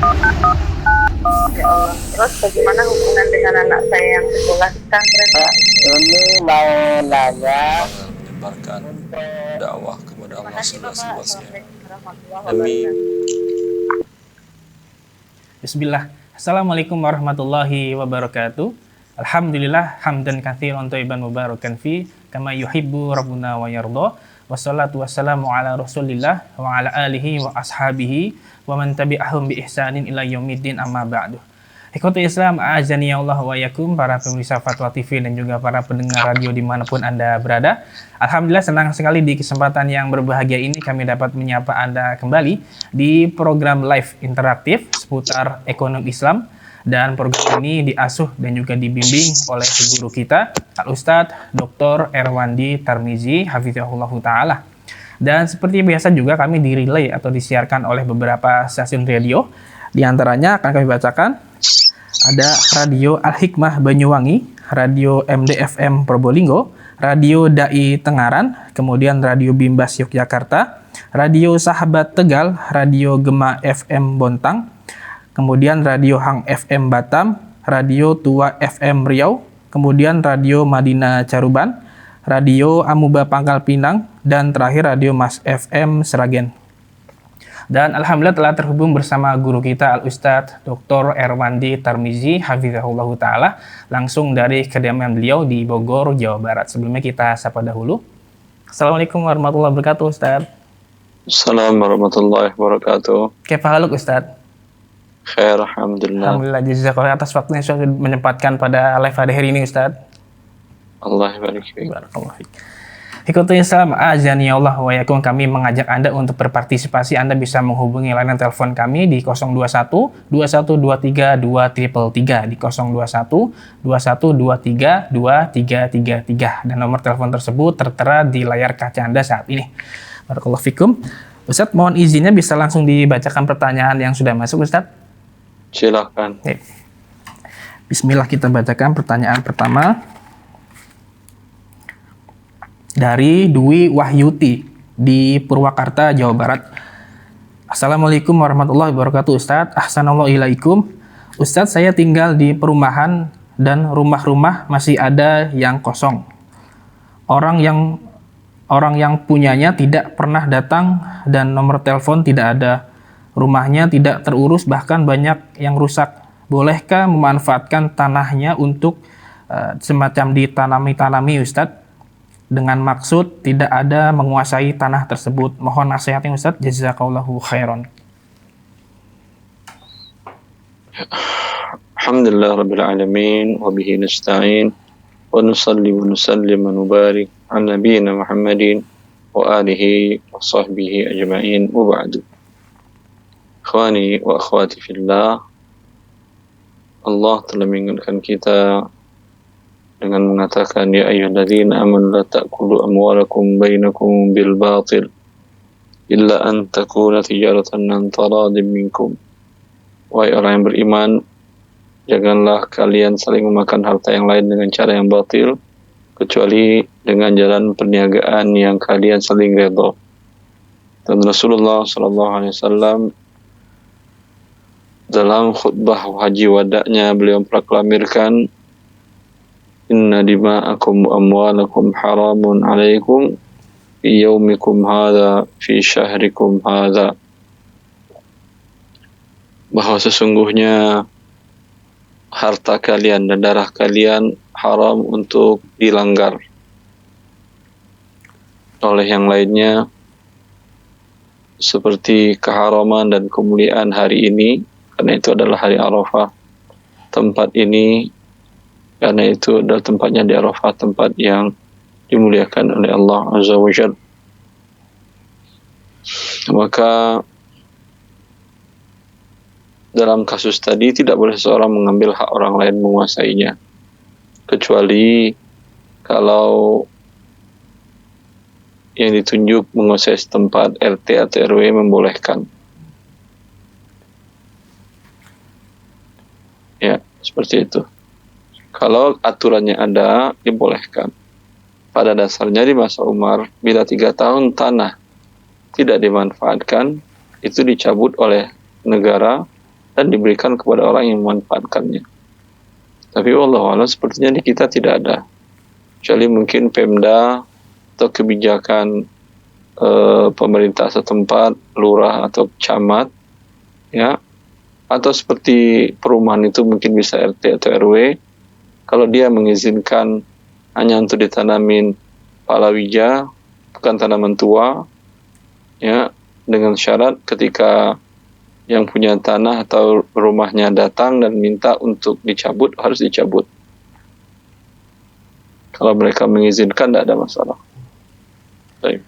Ya Allah. Terus bagaimana hubungan dengan anak saya yang sekolah di pesantren? Ini mau nanya menyebarkan dakwah kepada Terima Allah kasih Bapak. seluas-luasnya Assalamualaikum warahmatullahi demi wabarakatuh. Bismillah. Assalamualaikum warahmatullahi wabarakatuh. Alhamdulillah hamdan katsiran thayyiban mubarakan fi kama yuhibbu rabbuna wa yarda. Wassalatu wassalamu ala Rasulillah wa ala alihi wa ashabihi wa man tabi'ahum bi ihsanin ila yaumiddin amma ba'du. Ikhwatul Islam, a'azani ya Allah wa yakum, para pemirsa Fatwa TV dan juga para pendengar radio dimanapun Anda berada. Alhamdulillah senang sekali di kesempatan yang berbahagia ini kami dapat menyapa Anda kembali di program live interaktif seputar ekonomi Islam. Dan program ini diasuh dan juga dibimbing oleh guru kita, Al-Ustadz Dr. Erwandi Tarmizi, Hafizahullah Ta'ala. Dan seperti biasa juga kami direlay atau disiarkan oleh beberapa stasiun radio. Di antaranya akan kami bacakan, ada Radio Al-Hikmah Banyuwangi, Radio MDFM Probolinggo, Radio Dai Tengaran, kemudian Radio Bimbas Yogyakarta, Radio Sahabat Tegal, Radio Gema FM Bontang, kemudian Radio Hang FM Batam, Radio Tua FM Riau, kemudian Radio Madinah Caruban, Radio Amuba Pangkal Pinang, dan terakhir Radio Mas FM Seragen. Dan alhamdulillah telah terhubung bersama guru kita Al-Ustadz Dr. Erwandi Tarmizi, Hafizahullah Ta'ala, langsung dari kediaman beliau di Bogor, Jawa Barat. Sebelumnya kita sapa dahulu. Assalamualaikum warahmatullahi wabarakatuh, Ustadz. Assalamualaikum warahmatullahi wabarakatuh. Kepahaluk, Ustadz. Khair, alhamdulillah. Alhamdulillah, jazakallah atas waktunya sudah menyempatkan pada live pada hari ini, Ustaz. Allah barik fiik. Barakallahu fiik. Ikhwatul Islam, azani Allah wa yakum, kami mengajak Anda untuk berpartisipasi. Anda bisa menghubungi layanan telepon kami di 021 2123 2333 di 021 2123 2333, dan nomor telepon tersebut tertera di layar kaca Anda saat ini. Barakallahu fikum. Ustaz, mohon izinnya bisa langsung dibacakan pertanyaan yang sudah masuk, Ustaz. Silakan. Bismillah, kita bacakan pertanyaan pertama dari Dwi Wahyuti di Purwakarta, Jawa Barat. Assalamualaikum warahmatullahi wabarakatuh, Ustaz. Ahsanallahu ilaikum. Ustaz, saya tinggal di perumahan dan rumah-rumah masih ada yang kosong. Orang yang punyanya tidak pernah datang dan nomor telepon tidak ada. Rumahnya tidak terurus, bahkan banyak yang rusak. Bolehkah memanfaatkan tanahnya untuk semacam ditanami Ustadz? Dengan maksud tidak ada menguasai tanah tersebut. Mohon nasihatnya Ustadz. Jazakallahu khairan. Alhamdulillah Rabbil Alamin. Wa bihi nasta'in. Wa nusalli wa nusallim wa nubarik ala nabiyina Muhammadin wa alihi wa sahbihi ajma'in wa ba'du. Ikhwani wa akhwati fillah, Allah telah mengingatkan kita dengan mengatakan, ya ayyuhalladzina amanu la ta'kulu amwalakum bainakum bil batil illa an takuna tijaratan an taradin minkum. Wahai orang yang beriman, janganlah kalian saling memakan harta yang lain dengan cara yang batil, kecuali dengan jalan perniagaan yang kalian saling redha. Dan Rasulullah SAW dalam khutbah haji wada'nya beliau proklamirkan, inna dima'akum wa amwalakum haramun alaikum fi yaumikum hadha fi syahrikum hadha, bahwa sesungguhnya harta kalian dan darah kalian haram untuk dilanggar oleh yang lainnya, seperti keharaman dan kemuliaan hari ini, karena itu adalah hari Arafah. Tempat ini, karena itu adalah tempatnya di Arafah, tempat yang dimuliakan oleh Allah Azza wa Jalla. Maka dalam kasus tadi tidak boleh seorang mengambil hak orang lain menguasainya, kecuali kalau yang ditunjuk menguasai setempat, RT atau RW membolehkan. Ya, seperti itu. Kalau aturannya ada, dibolehkan. Pada dasarnya di masa Umar, bila 3 tahun tanah tidak dimanfaatkan, itu dicabut oleh negara dan diberikan kepada orang yang memanfaatkannya. Tapi wallahualam sepertinya di kita tidak ada. Kecuali mungkin Pemda atau kebijakan pemerintah setempat, lurah atau camat, ya, atau seperti perumahan itu mungkin bisa RT atau RW, kalau dia mengizinkan hanya untuk ditanamin palawija, bukan tanaman tua, ya, dengan syarat ketika yang punya tanah atau rumahnya datang dan minta untuk dicabut, harus dicabut. Kalau mereka mengizinkan, tidak ada masalah. Baik.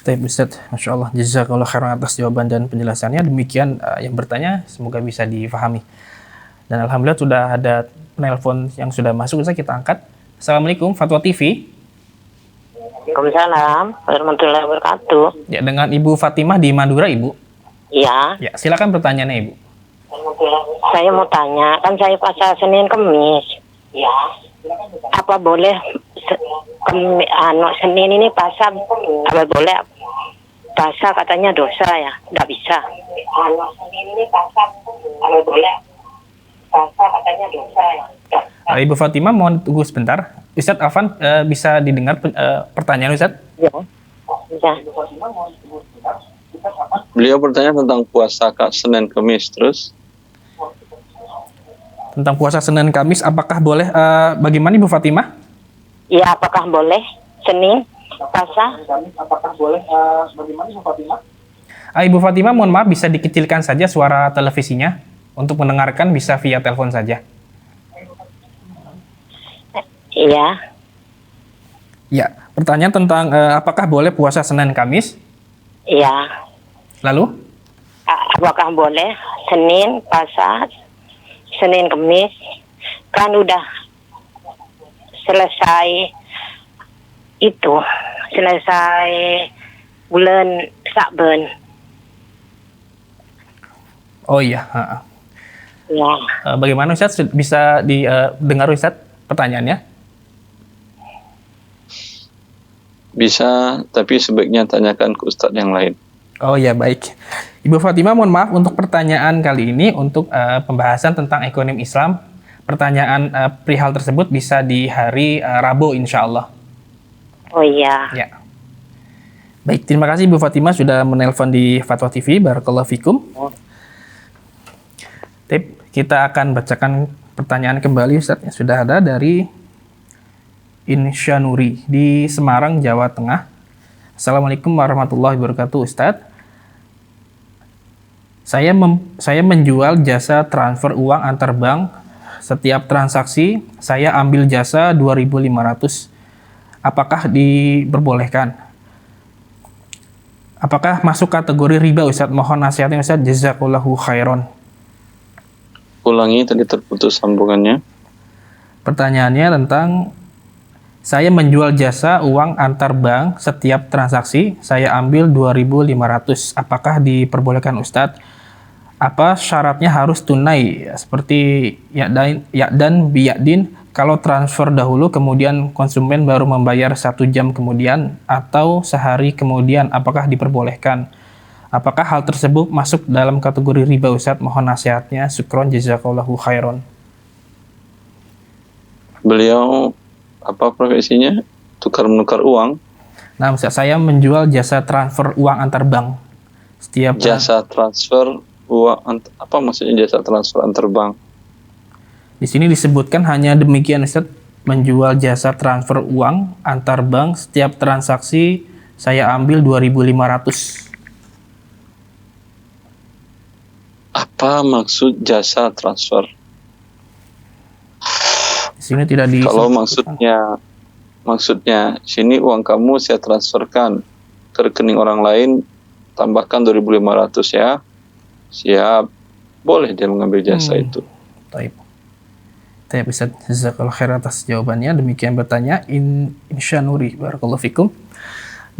Baik Ustaz, Masya Allah, jazakallah khairan atas jawaban dan penjelasannya. Demikian yang bertanya, semoga bisa difahami. Dan Alhamdulillah sudah ada penelpon yang sudah masuk, Ustaz, kita angkat. Assalamualaikum, Fatwa TV. Waalaikumsalam warahmatullahi wabarakatuh. Ya, dengan Ibu Fatimah di Madura, Ibu. Iya, Ya, silakan pertanyaannya, Ibu. saya mau tanya, kan saya puasa Senin Kemis. Ya. Apa boleh Senin ini puasa, apa boleh puasa, katanya dosa ya? Nggak bisa. Senin ini puasa, apa boleh puasa, katanya dosa ya? Ibu Fatimah, mohon tunggu sebentar. Ustadz Afan, bisa didengar pertanyaan Ustadz? Ya. Ya. Beliau bertanya tentang puasa Senin Kemis, terus Tentang puasa Senin Kamis, apakah boleh, bagaimana Ibu Fatimah? Ya, apakah boleh Senin puasa? Ibu Fatimah, mohon maaf, bisa dikecilkan saja suara televisinya. Untuk mendengarkan bisa via telepon saja. Iya. Ya, pertanyaan tentang apakah boleh puasa Senin Kamis? Iya. Lalu? Apakah boleh Senin puasa, Senin Kemis? Kan udah selesai itu, selesai bulan Sa'ban. Oh iya. Ya. Bagaimana Ustadz, bisa didengar Ustadz pertanyaannya? bisa, tapi sebaiknya tanyakan ke ustadz yang lain. Oh ya, baik. Ibu Fatimah, mohon maaf untuk pertanyaan kali ini untuk pembahasan tentang ekonomi Islam. Pertanyaan perihal tersebut bisa di hari Rabu insya Allah. Oh iya. Ya. Baik, terima kasih Ibu Fatimah sudah menelpon di Fatwa TV. Barakallahu fikum. Kita akan bacakan pertanyaan kembali Ustaz yang sudah ada dari Insya Nuri di Semarang, Jawa Tengah. Assalamualaikum warahmatullahi wabarakatuh Ustaz. Saya menjual jasa transfer uang antar bank. Setiap transaksi saya ambil jasa 2.500. Apakah diperbolehkan? Apakah masuk kategori riba Ustaz? Mohon nasihatnya Ustaz. Jazakallahu khairan. Ulangi, tadi terputus sambungannya. Pertanyaannya tentang saya menjual jasa uang antar bank, setiap transaksi saya ambil 2.500. Apakah diperbolehkan Ustadz? Apa syaratnya harus tunai seperti yakdan biyadin? Kalau transfer dahulu kemudian konsumen baru membayar 1 jam kemudian atau sehari kemudian, apakah diperbolehkan? Apakah hal tersebut masuk dalam kategori riba Ustadz? Mohon nasihatnya. Syukron jazakallahu khairan. Beliau apa profesinya? Tukar-menukar uang? Nah, Ustadz, saya menjual jasa transfer uang antar bank. Setiap jasa transfer uang, apa maksudnya jasa transfer antar bank? Di sini disebutkan hanya demikian Ustadz, menjual jasa transfer uang antar bank, setiap transaksi saya ambil 2.500. Apa maksud jasa transfer? Di sini tidak disebutkan. Kalau maksudnya sini uang kamu saya transferkan ke rekening orang lain, tambahkan 2.500 ya. Siap. Boleh dia mengambil jasa itu. Baik. Saya bisa jazakallahu khair atas jawabannya. Demikian bertanya Insya Nuri. Barakallahu fikum.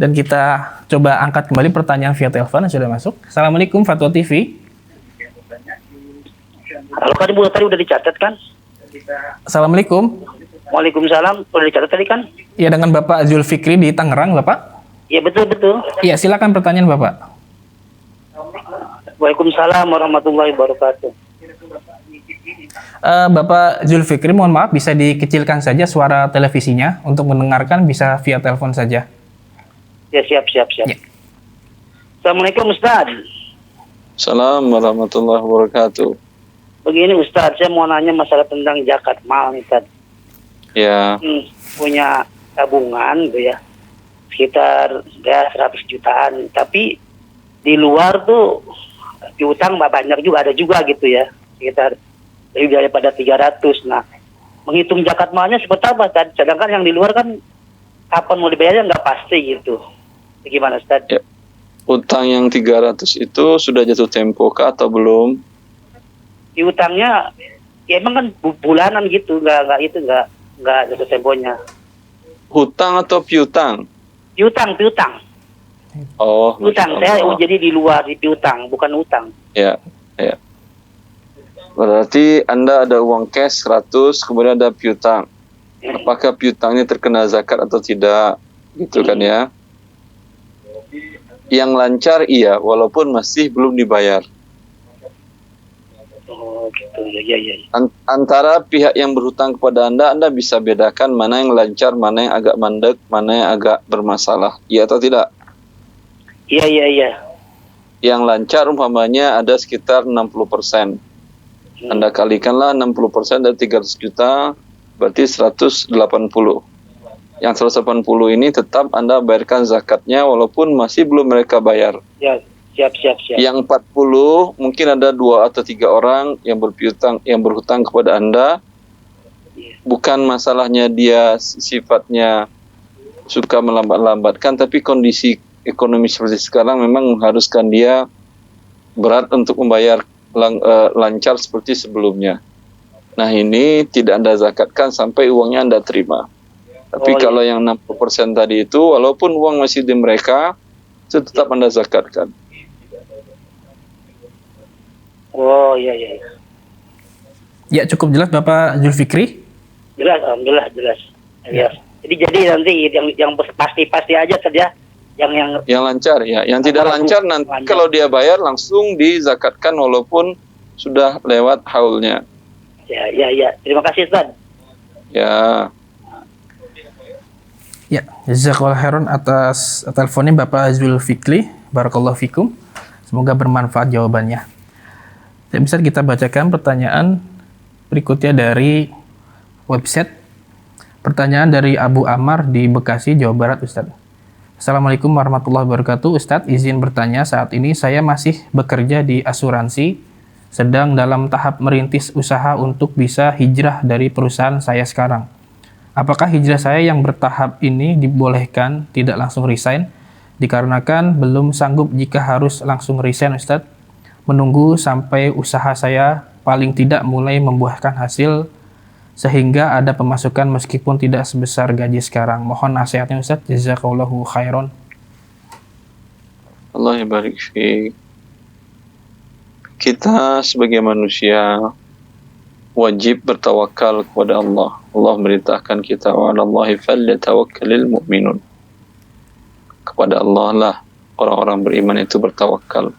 Dan kita coba angkat kembali pertanyaan via telepon yang sudah masuk. Assalamualaikum Fatwa TV. Halo, tadi udah dicatat kan? Assalamualaikum. Waalaikumsalam, udah dicatat tadi kan? Ya, dengan Bapak Zulfikri di Tangerang, Bapak. Iya, betul. Iya, silakan pertanyaan Bapak. Waalaikumsalam warahmatullahi wabarakatuh. Bapak Zulfikri, mohon maaf bisa dikecilkan saja suara televisinya untuk mendengarkan, bisa via telepon saja. Ya, siap. Ya. Assalamualaikum Ustaz. Assalamualaikum warahmatullahi wabarakatuh. Begini Ustaz, saya mau nanya masalah tentang zakat mal nih Ustaz. Ya, Punya tabungan gitu ya, sekitar 100 jutaan, tapi di luar tuh piutang banyak juga, ada juga gitu ya, sekitar lebih daripada 300. Nah, menghitung zakat malnya seperti apa Ustaz? Sedangkan yang di luar kan kapan mau dibayarnya nggak pasti gitu. Gimana Ustaz? Ya. Utang yang 300 itu sudah jatuh tempo kah atau belum? Piutangnya ya emang kan bulanan gitu, nggak jatuh temponya. Hutang atau piutang? Piutang. Oh, Utang, Masya saya Allah. jadi di luar di piutang, bukan utang. Ya. Berarti Anda ada uang cash 100, kemudian ada piutang. Apakah piutangnya terkena zakat atau tidak? Gitu kan ya. Yang lancar iya, walaupun masih belum dibayar. Oh gitu, ya. Antara pihak yang berhutang kepada Anda bisa bedakan mana yang lancar, mana yang agak mandek, mana yang agak bermasalah. Iya atau tidak? Iya. Yang lancar umpamanya ada sekitar 60%. Anda kalikanlah 60% dari 300 juta, berarti 180. Yang 180 ini tetap Anda bayarkan zakatnya walaupun masih belum mereka bayar. Ya, siap. Yang 40 mungkin ada 2 atau 3 orang yang berhutang kepada Anda. Bukan masalahnya dia sifatnya suka melambat-lambatkan, tapi kondisi ekonomi seperti sekarang memang mengharuskan dia berat untuk membayar lancar seperti sebelumnya. Nah, ini tidak Anda zakatkan sampai uangnya Anda terima. Tapi kalau yang 60% tadi itu, walaupun uang masih di mereka, itu tetap Anda zakatkan. Oh iya. Ya, cukup jelas Bapak Zulfikri? Jelas, alhamdulillah jelas. Ya. Jadi nanti yang pasti aja saja yang lancar ya. Yang tidak lancar nanti kalau dia bayar langsung dizakatkan walaupun sudah lewat haulnya. Ya. Terima kasih Ustaz. Ya. Ya, jazakallahu khairan atas teleponnya Bapak Zulfikri. Barakallahu fikum. Semoga bermanfaat jawabannya. Bisa kita bacakan pertanyaan berikutnya dari website. Pertanyaan dari Abu Amar di Bekasi, Jawa Barat, Ustaz. Assalamualaikum warahmatullahi wabarakatuh. Ustaz, izin bertanya, saat ini saya masih bekerja di asuransi, sedang dalam tahap merintis usaha untuk bisa hijrah dari perusahaan saya sekarang. Apakah hijrah saya yang bertahap ini dibolehkan tidak langsung resign? Dikarenakan belum sanggup jika harus langsung resign, Ustaz. Menunggu sampai usaha saya paling tidak mulai membuahkan hasil sehingga ada pemasukan meskipun tidak sebesar gaji sekarang. Mohon nasihatnya Ustaz. Jazakallahu khairan. Allah barik fiik. Kita sebagai manusia wajib bertawakal kepada Allah. Allah merintahkan kita, wa 'alallahi falyatawakkalul mu'minun. Kepada Allah lah orang-orang beriman itu bertawakal.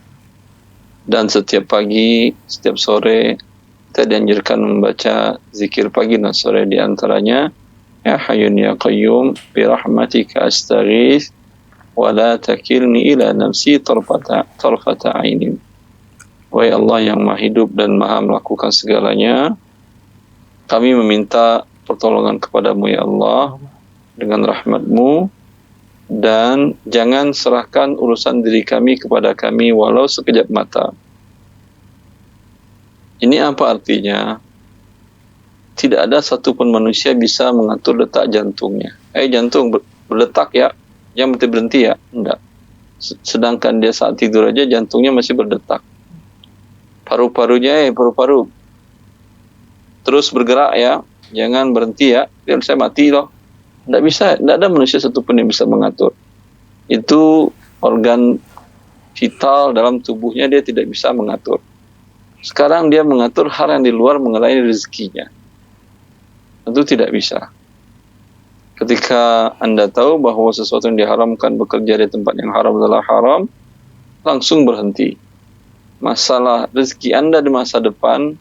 Dan setiap pagi, setiap sore kita dianjurkan membaca zikir pagi dan sore, di antaranya ya hayyun ya qayyum bi rahmatika astaghits wa la takilni ila nafsi tarfata ainin. Wahai Allah yang Maha hidup dan Maha melakukan segalanya, kami meminta pertolongan kepadamu ya Allah dengan rahmat-Mu, dan jangan serahkan urusan diri kami kepada kami walau sekejap mata. Ini apa artinya? Tidak ada satupun manusia bisa mengatur detak jantungnya. Jantung berdetak ya, jangan berhenti ya, enggak. Sedangkan dia saat tidur aja jantungnya masih berdetak. Paru-parunya paru-paru terus bergerak ya, jangan berhenti ya, biar saya mati loh. Enggak bisa, enggak ada manusia satupun yang bisa mengatur. Itu organ vital dalam tubuhnya, dia tidak bisa mengatur. Sekarang dia mengatur hal yang di luar mengenai rezekinya. Tentu tidak bisa. Ketika Anda tahu bahwa sesuatu yang diharamkan, bekerja di tempat yang haram adalah haram, langsung berhenti. masalah rezeki Anda di masa depan,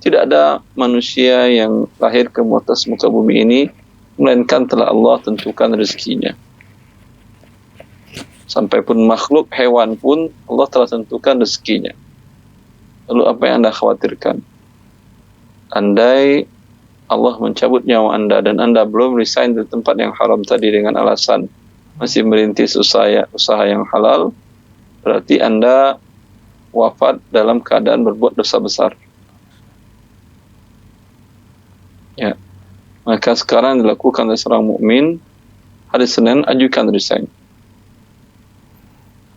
tidak ada manusia yang lahir ke atas muka bumi ini melainkan telah Allah tentukan rezekinya. Sampai pun makhluk hewan pun Allah telah tentukan rezekinya. Lalu apa yang Anda khawatirkan? Andai Allah mencabut nyawa Anda dan Anda belum resign dari tempat yang haram tadi dengan alasan masih merintis usaha yang halal, berarti Anda wafat dalam keadaan berbuat dosa besar. Ya, maka sekarang dilakukan oleh seorang mukmin, hari Senin ajukan resign.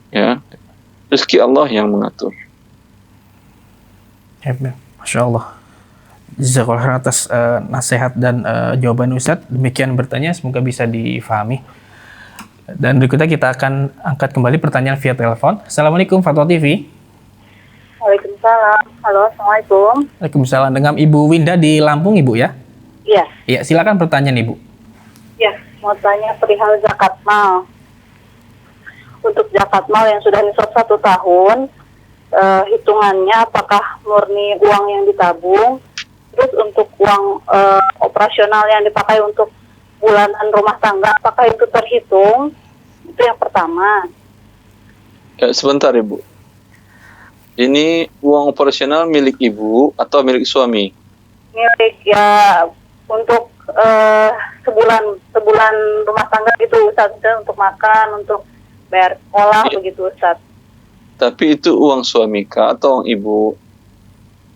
Ya, rezeki Allah yang mengatur. Ya, Masya Allah. Jazakallah khairan atas nasihat dan jawaban Ustadz. Demikian bertanya, semoga bisa difahami. Dan berikutnya kita akan angkat kembali pertanyaan via telepon. Assalamualaikum Fatwa TV. Waalaikumsalam. Halo, Assalamualaikum. Waalaikumsalam. Dengan Ibu Winda di Lampung, Ibu ya? Iya. Iya, silakan pertanyaan Ibu. Ya, mau tanya perihal zakat mal. Untuk zakat mal yang sudah nisab 1 tahun, hitungannya apakah murni uang yang ditabung, terus untuk uang operasional yang dipakai untuk bulanan rumah tangga, apakah itu terhitung? Itu yang pertama. Ya, sebentar Ibu. Ini uang operasional milik Ibu atau milik suami? Milik ya untuk sebulan rumah tangga gitu Ustaz, untuk makan, untuk bayar sekolah begitu Ustaz. Tapi itu uang suami kah atau uang Ibu?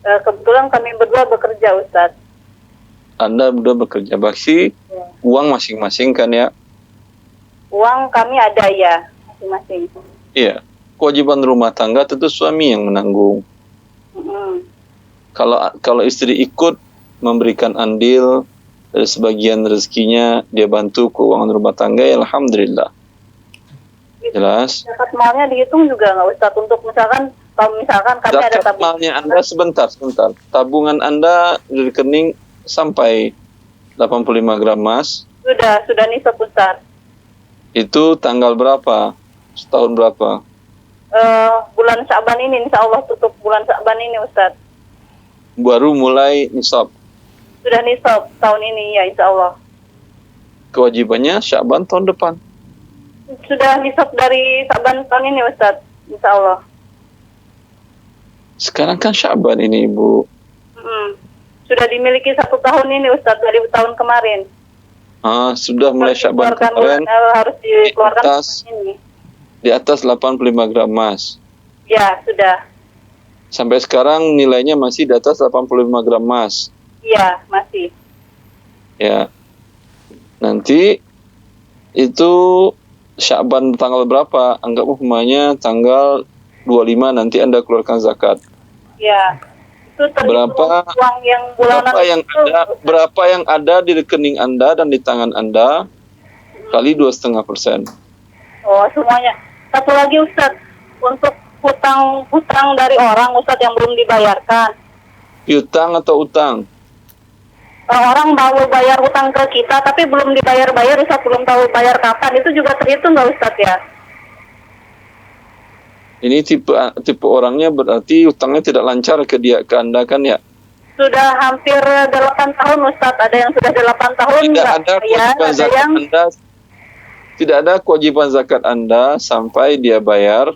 Kebetulan kami berdua bekerja Ustaz. Anda berdua bekerja, berarti uang masing-masing kan ya? Uang kami ada ya, masing-masing. Iya. Kewajiban rumah tangga tentu suami yang menanggung. Kalau istri ikut memberikan andil dari sebagian rezekinya, dia bantu keuangan rumah tangga, ya alhamdulillah. Jelas? Zakat malnya dihitung juga nggak Ustaz? Untuk misalkan, kalau misalkan kami ada Zakat tabungan. malnya Anda sebentar. Tabungan Anda di rekening sampai 85 gram emas. Sudah nisab Ustaz. Itu tanggal berapa? Setahun berapa? Bulan Sya'ban ini, insya Allah tutup bulan Sya'ban ini Ustaz. Baru mulai nisab. Sudah nisab tahun ini ya insya Allah. Kewajibannya Sya'ban tahun depan. Sudah nisab dari Sya'ban tahun ini Ustaz, insya Allah. Sekarang kan Sya'ban ini Ibu. Sudah dimiliki 1 tahun ini Ustaz, dari tahun kemarin. Sudah mulai Sya'ban kemarin. Harus dikeluarkan ini. Di atas 85 gram emas. Ya, sudah. Sampai sekarang nilainya masih di atas 85 gram emas. Iya, masih. Ya. Nanti itu Sya'ban tanggal berapa? Anggap umpamanya tanggal 25 nanti Anda keluarkan zakat. Ya. Itu Berapa uang yang bulanan berapa yang ada di rekening Anda dan di tangan Anda kali 2,5%. Oh, semuanya. Satu lagi Ustaz, untuk hutang dari orang Ustaz yang belum dibayarkan. Piutang atau utang? Orang mau bayar hutang ke kita tapi belum dibayar-bayar Ustaz, belum tahu bayar kapan, itu juga terhitung nggak Ustaz ya? Ini tipe orangnya berarti utangnya tidak lancar ke Anda kan ya? Sudah hampir 8 tahun Ustaz, ada yang sudah 8 tahun tidak ada kewajiban zakat Anda sampai dia bayar,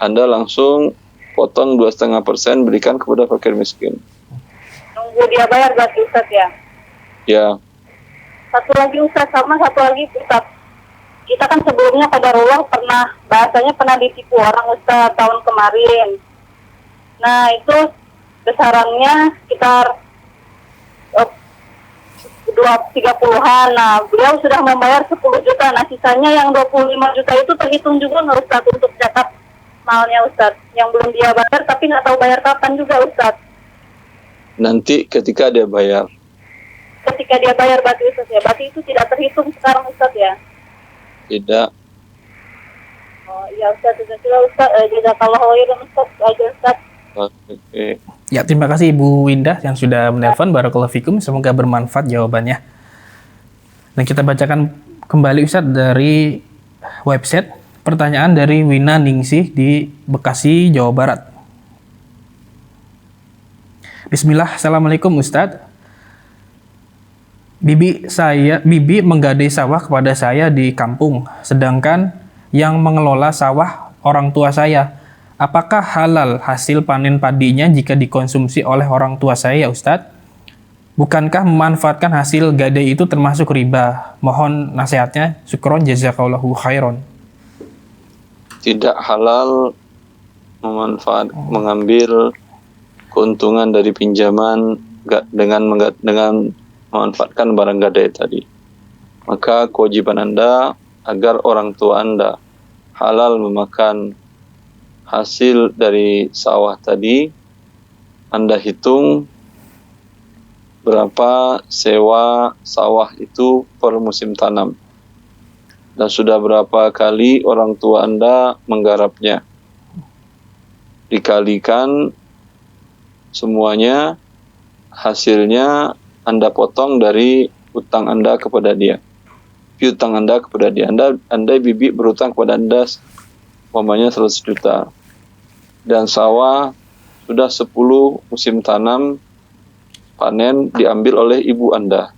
Anda langsung potong 2,5% berikan kepada fakir miskin. Nunggu dia bayar berarti Ustaz ya? Ya. Satu lagi Ustaz, kita kan sebelumnya qadarullah pernah ditipu orang Ustaz tahun kemarin. Nah itu besarannya sekitar 30-an. Nah beliau sudah membayar 10 juta. Nah sisanya yang 25 juta itu terhitung juga nggak Ustaz untuk zakat malnya Ustaz, yang belum dia bayar tapi nggak tahu bayar kapan juga Ustaz. Nanti ketika dia bayar. Ketika dia bayar berarti Ustaz ya, berarti itu tidak terhitung sekarang Ustaz ya? Tidak. Oh iya Ustaz, jazakallahu khairan Ustaz. Oke. Ya, terima kasih Ibu Winda yang sudah menelpon. Barakallahu fikum, semoga bermanfaat jawabannya. Dan kita bacakan kembali Ustaz dari website pertanyaan dari Wina Ningsih di Bekasi, Jawa Barat. Bismillah, Assalamualaikum Ustadz. Bibi menggadai sawah kepada saya di kampung, sedangkan yang mengelola sawah orang tua saya. Apakah halal hasil panen padinya jika dikonsumsi oleh orang tua saya, Ustadz? Bukankah memanfaatkan hasil gadai itu termasuk riba? Mohon nasihatnya. Syukron, jazakallahu khairon. Tidak halal mengambil keuntungan dari pinjaman dengan memanfaatkan barang gadai tadi. Maka kewajiban Anda agar orang tua Anda halal memakan hasil dari sawah tadi, Anda hitung berapa sewa sawah itu per musim tanam. Dan sudah berapa kali orang tua Anda menggarapnya. Dikalikan semuanya, hasilnya Anda potong dari utang Anda kepada dia. Piutang Anda kepada dia. Anda bibi berutang kepada Anda umpamanya 100 juta. Dan sawah sudah 10 musim tanam panen diambil oleh ibu Anda.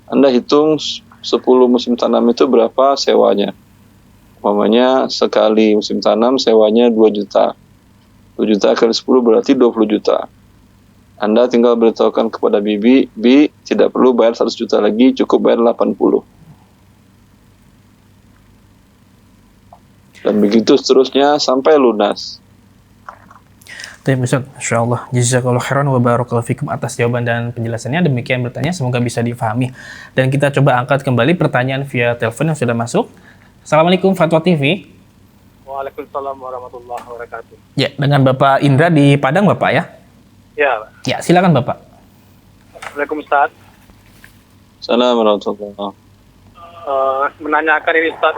Anda hitung 10 musim tanam itu berapa sewanya. Umpamanya sekali musim tanam sewanya 2 juta. 2 juta kali 10 berarti 20 juta. Anda tinggal beritahukan kepada bibi, Bi tidak perlu bayar 100 juta lagi, cukup bayar 80. Dan begitu seterusnya sampai lunas. Baik Ustaz, insyaallah. Jazakallahu khairan wa barakallahu fikum atas jawaban dan penjelasannya. Demikian bertanya, semoga bisa difahami. Dan kita coba angkat kembali pertanyaan via telepon yang sudah masuk. Assalamualaikum Fatwa TV. Waalaikumsalam warahmatullahi wabarakatuh. Ya, dengan Bapak Indra di Padang, Bapak ya? Ya, Ya, silakan Bapak. Assalamualaikum Ustaz. Assalamualaikum warahmatullahi wabarakatuh. Menanyakan ini Ustaz,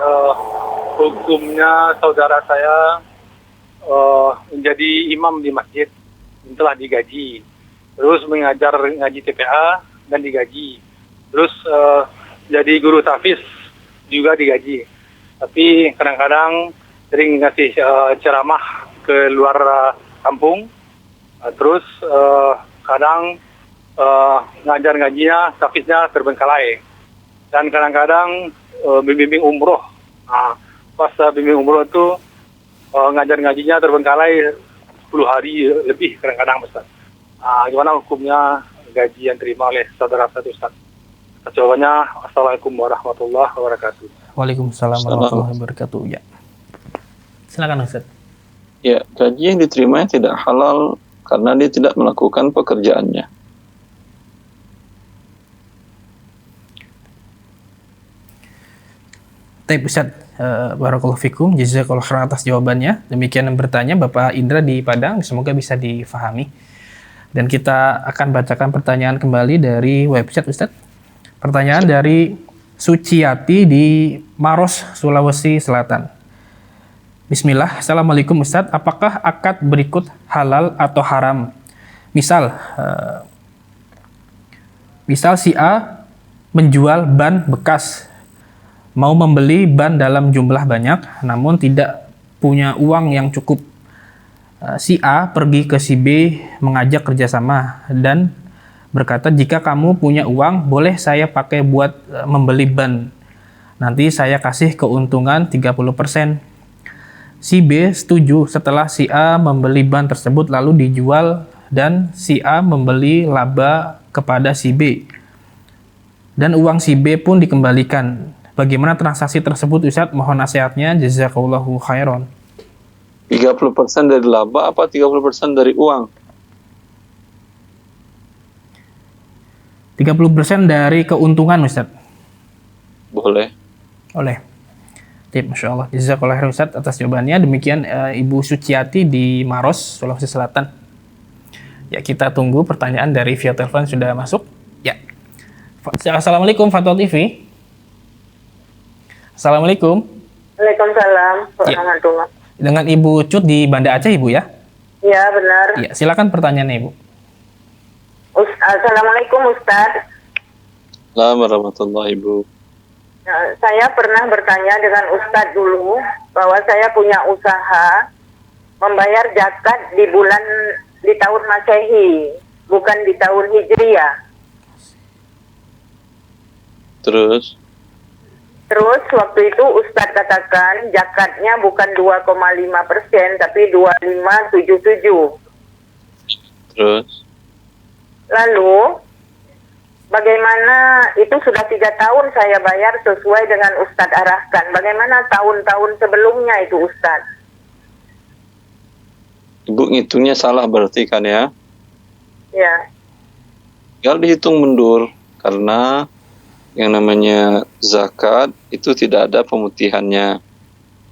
hukumnya saudara saya menjadi imam di masjid, telah digaji, terus mengajar ngaji TPA dan digaji, terus jadi guru tahfiz juga digaji, tapi kadang-kadang sering ngasih ceramah ke luar kampung, terus kadang ngajar ngajinya, tahfiznya terbengkalai, dan kadang-kadang bimbing umroh. Nah, pas bimbing umroh itu ngajar ngajinya terbengkalai 10 hari lebih kadang-kadang Ustaz. Gimana hukumnya gaji yang terima oleh saudara satu Ustaz? Jawabannya Assalamualaikum warahmatullahi wabarakatuh. Waalaikumsalam warahmatullahi wabarakatuh. Ya. Silakan Ustaz. Ya, gaji yang diterimanya tidak halal karena dia tidak melakukan pekerjaannya. Baik Ustaz, barakallahu fikum, jazakallahu khairan atas jawabannya. Demikian yang bertanya Bapak Indra di Padang, semoga bisa difahami. Dan kita akan bacakan pertanyaan kembali dari website Ustaz. Pertanyaan dari Suciati di Maros, Sulawesi Selatan. Bismillah, Assalamualaikum Ustaz, apakah akad berikut halal atau haram? Misal si A menjual ban bekas, mau membeli ban dalam jumlah banyak, namun tidak punya uang yang cukup. Si A pergi ke si B mengajak kerjasama dan berkata, jika kamu punya uang, boleh saya pakai buat membeli ban. Nanti saya kasih keuntungan 30%. Si B setuju setelah si A membeli ban tersebut lalu dijual dan si A membeli laba kepada si B. Dan uang si B pun dikembalikan. Bagaimana transaksi tersebut Ustaz? Mohon nasihatnya, jazakallahu khairan. 30% dari laba apa 30% dari uang? 30% dari keuntungan Ustaz. Boleh. Oleh. Masya Allah. Jazakallahu khairan Ustaz atas jawabannya. Demikian Ibu Suciati di Maros, Sulawesi Selatan. Ya, kita tunggu pertanyaan dari via telepon sudah masuk. Ya. Assalamualaikum Fatwa TV. Assalamualaikum. Waalaikumsalam Ya. warahmatullahi. Dengan Ibu Cut di Banda Aceh, Ibu ya? Ya, benar. Ya, silakan pertanyaannya, Ibu. Assalamualaikum Ustaz. Assalamualaikum warahmatullahi wabarakatuh. Saya pernah bertanya dengan Ustadz dulu bahwa saya punya usaha membayar zakat di tahun Masehi, bukan di tahun Hijriah. Terus Terus waktu itu Ustadz katakan zakatnya bukan 2,5%, tapi 2577. terus Lalu, bagaimana itu sudah 3 tahun saya bayar sesuai dengan Ustadz arahkan. Bagaimana tahun-tahun sebelumnya itu Ustadz? Ibu ngitungnya salah berarti kan ya? Ya, Tinggal dihitung mundur karena yang namanya zakat itu tidak ada pemutihannya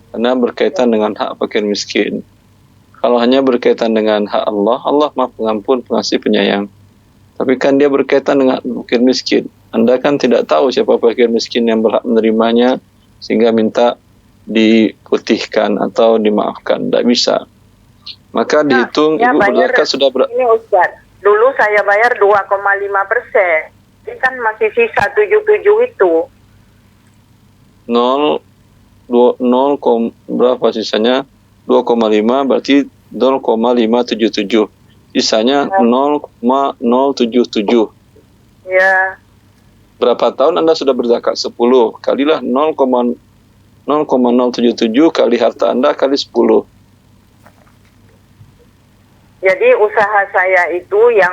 karena berkaitan dengan hak fakir miskin. Kalau hanya berkaitan dengan hak Allah, Allah Maha Pengampun, Pengasih, Penyayang. Tapi kan dia berkaitan dengan fakir miskin. Anda kan tidak tahu siapa fakir miskin yang berhak menerimanya sehingga minta diputihkan atau dimaafkan. Tidak bisa. Maka dihitung ya ibu bayar, berzakat sudah ini Ustadz, dulu saya bayar 2,5%. Ini kan masih sisa 77 itu. 0 berapa sisanya? 2,5 berarti 0,577. Sisanya 0,077. Ya, Berapa tahun Anda sudah berzakat? 10. Kalilah 0,077 kali harta Anda kali 10. jadi usaha saya itu yang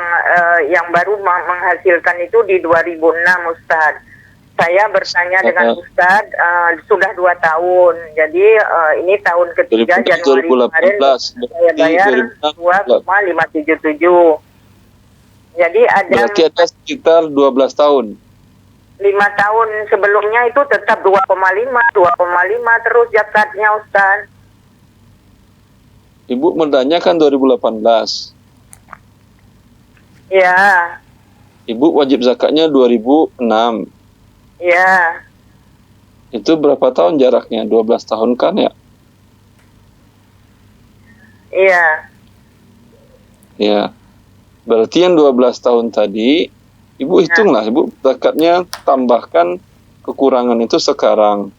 baru menghasilkan itu di 2006 Ustadz. Saya bertanya dengan Ustadz sudah 2 tahun. Jadi ini tahun ketiga Januari kemarin saya bayar 2,577. Jadi berarti ada sekitar 12 tahun. 5 tahun sebelumnya itu tetap 2,5 terus zakatnya Ustadz. Ibu menanyakan 2018. Ya, Ibu wajib zakatnya 2006. ya, Itu berapa tahun jaraknya? 12 tahun kan ya? iya, Ya. Berarti yang 12 tahun tadi, Ibu hitunglah, Ibu zakatnya tambahkan kekurangan itu sekarang.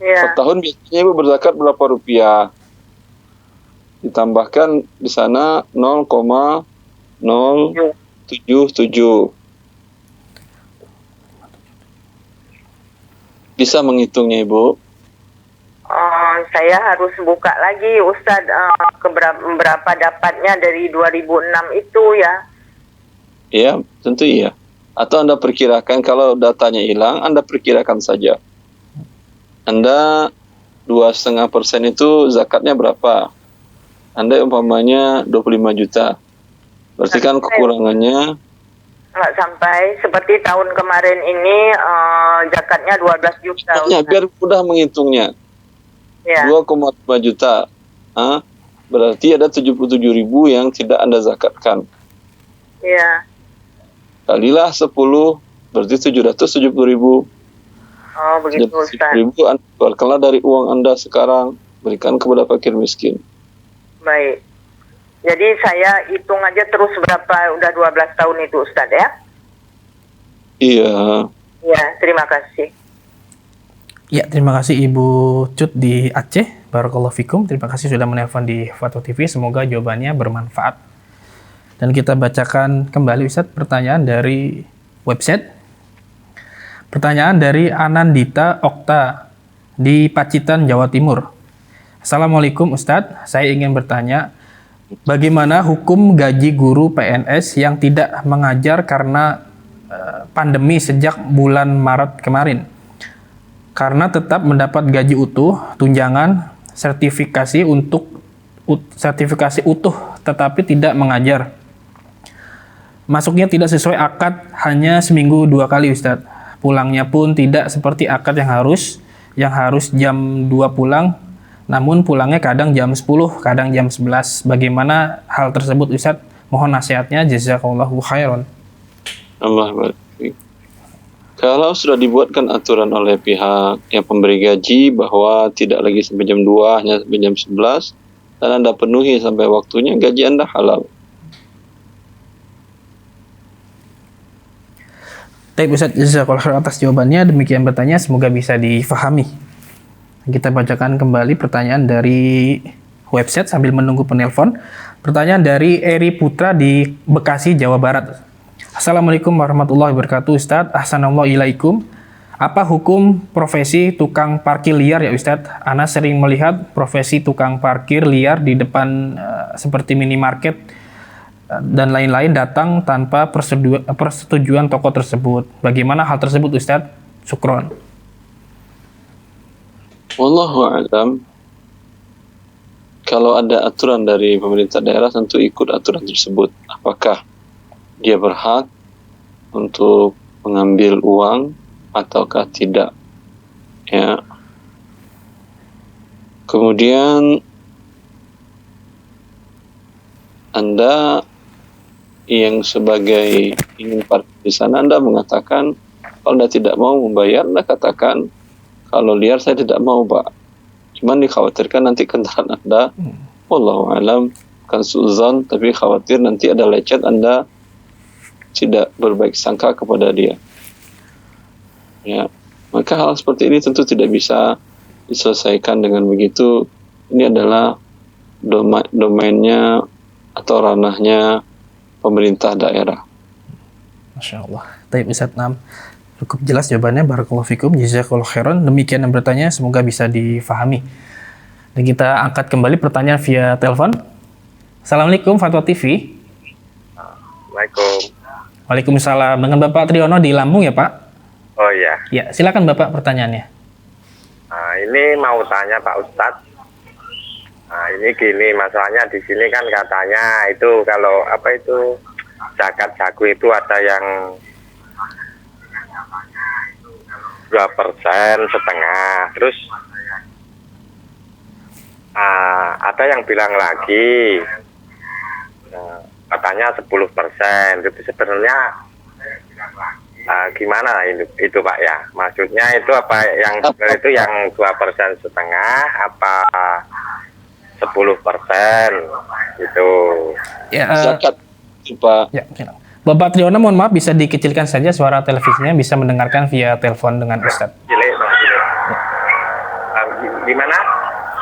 Per ya, tahun biasanya Ibu berzakat berapa rupiah? Ditambahkan di sana 0,077. Bisa menghitungnya Ibu? saya harus buka lagi Ustadz berapa dapatnya dari 2006 itu ya. Iya, tentu iya. Atau Anda perkirakan kalau datanya hilang, Anda perkirakan saja. Anda 2,5% itu zakatnya berapa? Anda umpamanya 25 juta. Berarti kan kekurangannya Nggak sampai, seperti tahun kemarin ini zakatnya 12 juta. biar mudah menghitungnya. Ya. 2,5 juta. Berarti ada 77.000 yang tidak Anda zakatkan. Ya. Kalilah 10, berarti 770.000. Oh, begitu Ustaz. 770.000 Anda keluarkanlah dari uang Anda sekarang. Berikan kepada fakir miskin. Baik. Jadi saya hitung aja terus berapa, udah 12 tahun itu Ustaz ya? Iya. Ya, terima kasih. Ya, terima kasih Ibu Cut di Aceh. Barakallahu fikum. Terima kasih sudah menelpon di Fatwa TV. Semoga jawabannya bermanfaat. Dan kita bacakan kembali Ustaz pertanyaan dari website. Pertanyaan dari Anandita Okta di Pacitan, Jawa Timur. Assalamualaikum Ustadz, saya ingin bertanya, bagaimana hukum gaji guru PNS yang tidak mengajar karena pandemi sejak bulan Maret kemarin? Karena tetap mendapat gaji utuh, tunjangan, sertifikasi utuh, tetapi tidak mengajar. Masuknya tidak sesuai akad, hanya seminggu 2 kali Ustadz. Pulangnya pun tidak seperti akad yang harus jam 2 pulang, namun pulangnya kadang jam 10, kadang jam 11. Bagaimana hal tersebut Ustadz? Mohon nasihatnya, jazakallahu khairan. Allah barik. Kalau sudah dibuatkan aturan oleh pihak yang pemberi gaji bahwa tidak lagi sampai jam 2, hanya sampai jam 11, dan Anda penuhi sampai waktunya, gaji Anda halal. Baik Ustadz, jazakallahu khairan atas jawabannya. Demikian bertanya, semoga bisa difahami. Kita bacakan kembali pertanyaan dari website sambil menunggu penelpon. Pertanyaan dari Eri Putra di Bekasi, Jawa Barat. Assalamualaikum warahmatullahi wabarakatuh, Ustadz. Ahsanallahu ilaikum. Apa hukum profesi tukang parkir liar ya Ustadz? Ana sering melihat profesi tukang parkir liar di depan seperti minimarket dan lain-lain datang tanpa persetujuan toko tersebut. Bagaimana hal tersebut Ustadz? Syukron. Wallahu a'lam. Kalau ada aturan dari pemerintah daerah tentu ikut aturan tersebut. Apakah dia berhak untuk mengambil uang ataukah tidak, ya. Kemudian Anda yang sebagai ingin parkir di sana, Anda mengatakan kalau Anda tidak mau membayar, Anda katakan kalau liar saya tidak mau, Pak. Cuman dikhawatirkan nanti kendaraan Anda, wallahu alam, kan suuzon, tapi khawatir nanti ada lecet, Anda tidak berbaik sangka kepada dia. Ya, maka hal seperti ini tentu tidak bisa diselesaikan dengan begitu. Ini adalah domainnya atau ranahnya pemerintah daerah. Masya Allah. Taib Ustadz, Nam. Cukup jelas jawabannya. Barakallahu fikum. Jazakallahu khairan. Demikian yang bertanya, semoga bisa difahami. Dan kita angkat kembali pertanyaan via telepon. Assalamualaikum Fatwa TV. Assalamualaikum. Waalaikumsalam. Dengan Bapak Triono di Lampung ya Pak? Oh iya. Ya, silakan Bapak pertanyaannya. Nah, ini mau tanya Pak Ustadz. Nah, ini gini, masalahnya di sini kan katanya itu kalau apa itu zakat jagung itu ada yang 2,5%, terus ada yang bilang lagi katanya 10%. Itu sebenarnya gimana itu Pak ya? Maksudnya itu apa yang itu yang 2,5% apa 10% gitu? Ya, Zakat Pak. Ya, Bapak Triono, mohon maaf bisa dikecilkan saja suara televisinya, bisa mendengarkan via telepon dengan Ustadz. Gimana?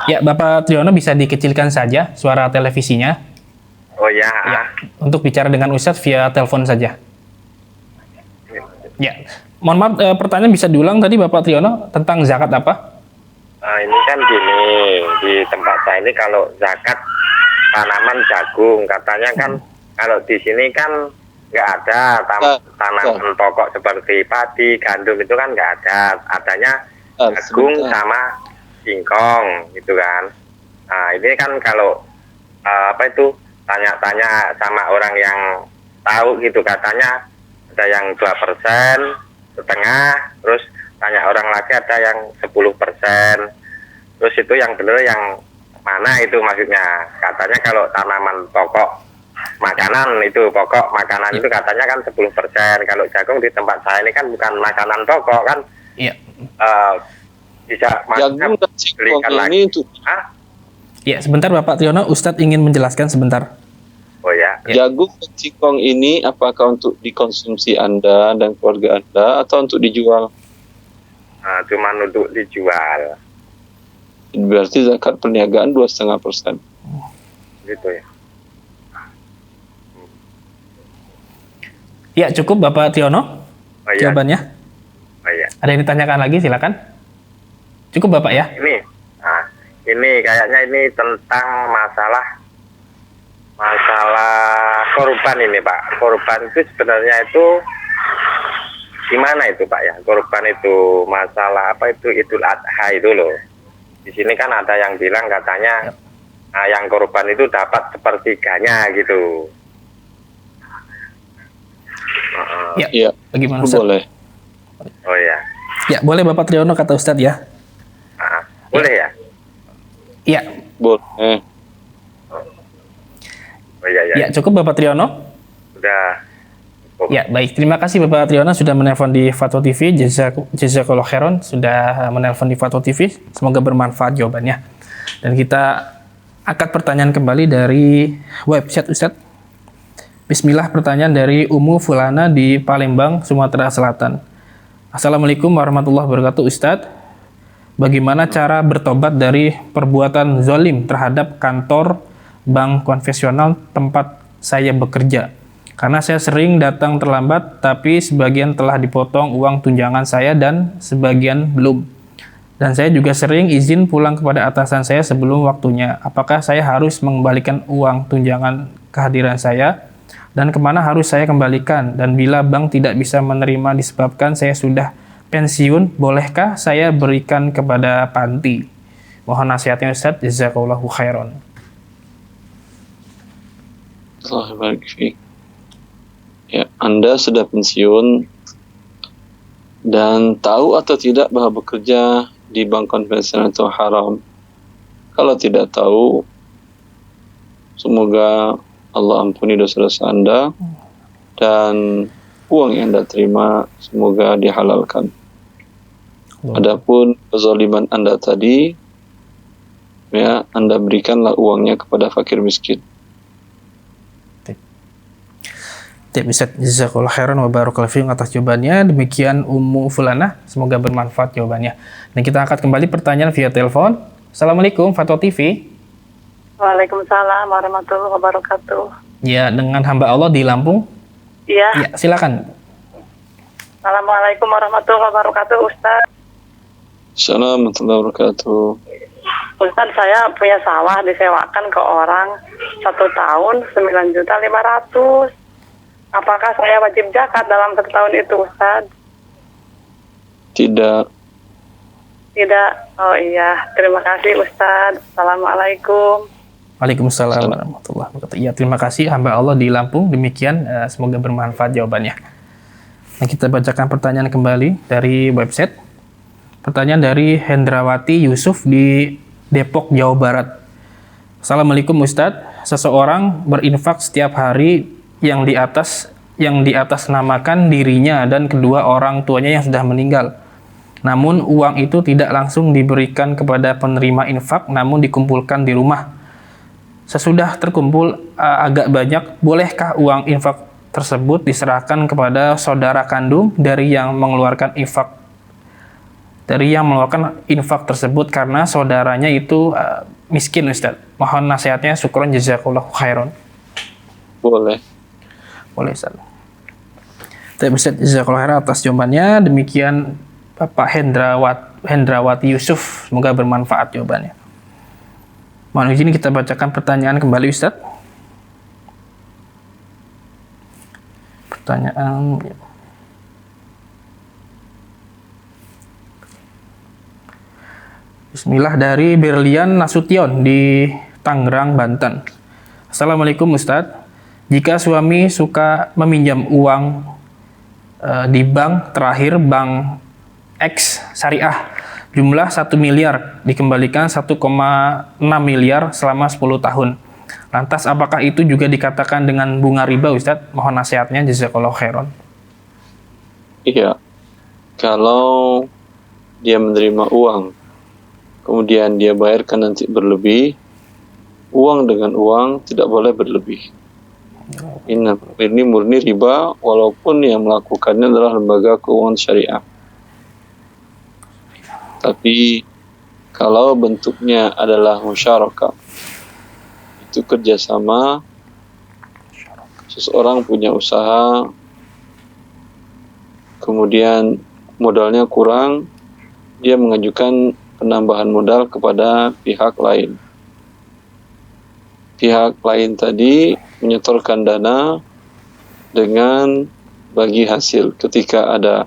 Ya, Bapak Triono bisa dikecilkan saja suara televisinya. Oh ya. Ya, untuk bicara dengan Ustadz via telepon saja. Ya, mohon maaf, pertanyaan bisa diulang tadi Bapak Triono tentang zakat apa? Ini kan gini, di tempat saya ini kalau zakat tanaman jagung, katanya kan kalau di sini kan nggak ada tanaman pokok seperti padi, gandum itu kan nggak ada, adanya jagung sama singkong gitu kan. Nah ini kan kalau apa itu tanya-tanya sama orang yang tahu gitu, katanya ada yang 2,5%, terus tanya orang lagi ada yang 10%. Terus itu yang benar yang mana itu maksudnya? Katanya kalau tanaman pokok makanan itu, pokok makanan itu katanya kan 10%. Kalau jagung di tempat saya ini kan bukan makanan pokok kan. Iya. Bisa jagung dan singkong ini untuk Ya, sebentar Bapak Triono, Ustadz ingin menjelaskan sebentar. Oh ya. Jagung dan singkong ini apakah untuk dikonsumsi Anda dan keluarga Anda atau untuk dijual? Cuma untuk dijual. Berarti zakat perniagaan 2,5%. Gitu ya. Ya, cukup Bapak Triono. Oh, iya. Jawabannya. Oh iya. Ada yang ditanyakan lagi, silakan. Cukup Bapak ya. Ini kayaknya ini tentang masalah korban ini Pak. Korban itu sebenarnya itu gimana itu Pak ya? Korban itu masalah apa itu Idul Adha itu loh. Di sini kan ada yang bilang katanya yang korban itu dapat sepertiganya gitu. Ya, bagaimana Ustaz? Boleh. Oh ya. Ya, boleh Bapak Triono kata Ustadz ya. Boleh ya? Iya. Boleh. Oh iya. Ya, cukup Bapak Triono. Sudah. Ya, baik. Terima kasih Bapak Triono sudah menelpon di Fatwa TV. Jazakallahu khairan sudah menelpon di Fatwa TV. Semoga bermanfaat jawabannya. Dan kita angkat pertanyaan kembali dari website Ustadz. Bismillah, pertanyaan dari Umu Fulana di Palembang, Sumatera Selatan. Assalamualaikum warahmatullahi wabarakatuh Ustadz. Bagaimana cara bertobat dari perbuatan zalim terhadap kantor bank konvensional tempat saya bekerja? Karena saya sering datang terlambat, tapi sebagian telah dipotong uang tunjangan saya dan sebagian belum. Dan saya juga sering izin pulang kepada atasan saya sebelum waktunya. Apakah saya harus mengembalikan uang tunjangan kehadiran saya? Dan kemana harus saya kembalikan? Dan bila bank tidak bisa menerima disebabkan saya sudah pensiun, bolehkah saya berikan kepada panti? Mohon nasihatnya Ustaz, jazakallahu khairan. Allah barik fiik. Ya, Anda sudah pensiun dan tahu atau tidak bahwa bekerja di bank konvensional itu haram. Kalau tidak tahu, semoga Allah ampuni dosa-dosa Anda dan uang yang Anda terima semoga dihalalkan. Adapun kezaliman Anda tadi, ya, Anda berikanlah uangnya kepada fakir miskin. Ustaz, jazakallahu khairan wa barakallahu fiikum atas jawabannya. Demikian Ummu Fulana, semoga bermanfaat jawabannya. Dan kita angkat kembali pertanyaan via telepon. Assalamualaikum Fatwa TV. Waalaikumsalam warahmatullahi wabarakatuh. Ya, dengan hamba Allah di Lampung. Iya. Ya, silakan. Assalamualaikum warahmatullahi wabarakatuh, Ustaz. Assalamualaikum warahmatullahi wabarakatuh. Ustaz, saya punya sawah disewakan ke orang 1 tahun 9.500.000. Apakah saya wajib zakat dalam 1 tahun itu, Ustaz? Tidak. Tidak. Oh iya, terima kasih Ustaz. Assalamualaikum. Waalaikumsalam warahmatullahi wabarakatuh. Ya, terima kasih hamba Allah di Lampung. Demikian, semoga bermanfaat jawabannya. Nah, kita bacakan pertanyaan kembali dari website. Pertanyaan dari Hendrawati Yusuf di Depok, Jawa Barat. Assalamualaikum Ustadz. Seseorang berinfak setiap hari yang di atas namakan dirinya dan kedua orang tuanya yang sudah meninggal. Namun uang itu tidak langsung diberikan kepada penerima infak, namun dikumpulkan di rumah. Sesudah terkumpul agak banyak, bolehkah uang infak tersebut diserahkan kepada saudara kandung dari yang mengeluarkan infak tersebut karena saudaranya itu miskin, Ustaz? Mohon nasihatnya, syukron jazakallahu khairan. Boleh. Boleh, Ustaz. Terima kasih jazakallahu khairan atas jawabannya. Demikian Bapak Hendrawati Yusuf, semoga bermanfaat jawabannya. Mohon izin kita bacakan pertanyaan kembali, Ustaz. Pertanyaan Bismillah dari Berlian Nasution di Tangerang, Banten. Assalamualaikum Ustadz. Jika suami suka meminjam uang di bank terakhir, bank X syariah, jumlah 1 miliar dikembalikan 1,6 miliar selama 10 tahun. Lantas apakah itu juga dikatakan dengan bunga riba, Ustadz? Mohon nasihatnya, jazakallahu khairan. Iya. Kalau dia menerima uang, kemudian dia bayarkan nanti berlebih, uang dengan uang tidak boleh berlebih. Ini murni riba, walaupun yang melakukannya adalah lembaga keuangan syariah. Tapi kalau bentuknya adalah musyarakah, itu kerjasama, seseorang punya usaha, kemudian modalnya kurang, dia mengajukan penambahan modal kepada pihak lain. Pihak lain tadi menyetorkan dana dengan bagi hasil. Ketika ada